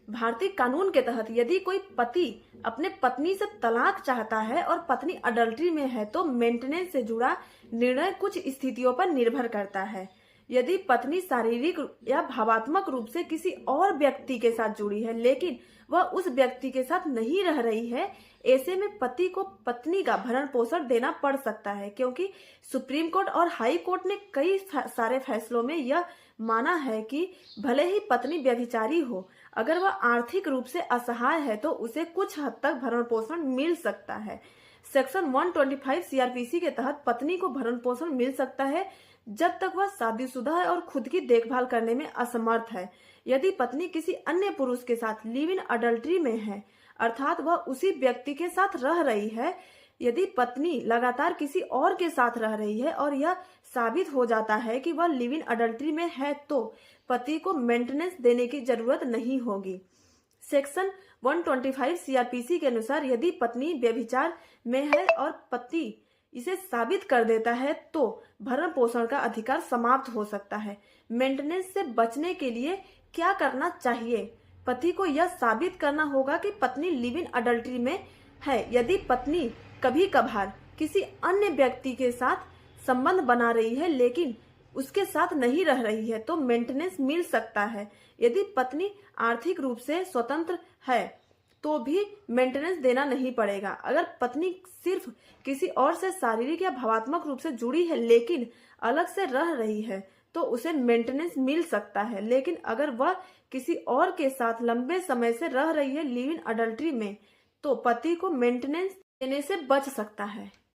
भारतीय कानून के तहत यदि कोई पति अपने पत्नी से तलाक चाहता है और पत्नी अडल्ट्री में है तो मेंटेनेंस से जुड़ा निर्णय कुछ स्थितियों पर निर्भर करता है। यदि पत्नी शारीरिक या भावात्मक रूप से किसी और व्यक्ति के साथ जुड़ी है लेकिन वह उस व्यक्ति के साथ नहीं रह रही है, ऐसे में पति को पत्नी का भरण पोषण देना पड़ सकता है, क्योंकि सुप्रीम कोर्ट और हाई कोर्ट ने कई सारे फैसलों में यह माना है कि भले ही पत्नी व्यभिचारी हो, अगर वह आर्थिक रूप से असहाय है तो उसे कुछ हद तक भरण पोषण मिल सकता है। सेक्शन 125 सीआरपीसी के तहत पत्नी को भरण पोषण मिल सकता है जब तक वह शादीशुदा है और खुद की देखभाल करने में असमर्थ है। यदि पत्नी किसी अन्य पुरुष के साथ लिव इन अडल्ट्री में है, अर्थात वह उसी व्यक्ति के साथ रह रही है, यदि पत्नी लगातार किसी और के साथ रह रही है और यह साबित हो जाता है कि वह लिव इन अडल्ट्री में है तो पति को मेंटेनेंस देने की जरूरत नहीं होगी। सेक्शन 125 सीआरपीसी के अनुसार यदि पत्नी व्यभिचार में है और पति इसे साबित कर देता है तो भरण पोषण का अधिकार समाप्त हो सकता है। मेंटेनेंस से बचने के लिए क्या करना चाहिए? पति को यह साबित करना होगा कि पत्नी लिव इन अडल्ट्री में है। यदि पत्नी कभी कभार किसी अन्य व्यक्ति के साथ संबंध बना रही है लेकिन उसके साथ नहीं रह रही है तो मेंटेनेंस मिल सकता है। यदि पत्नी आर्थिक रूप से स्वतंत्र है तो भी मेंटेनेंस देना नहीं पड़ेगा। अगर पत्नी सिर्फ किसी और से शारीरिक या भावात्मक रूप से जुड़ी है लेकिन अलग से रह रही है तो उसे मेंटेनेंस मिल सकता है, लेकिन अगर वह किसी और के साथ लंबे समय से रह रही है लिव इन अडल्ट्री में तो पति को मेंटेनेंस देने से बच सकता है।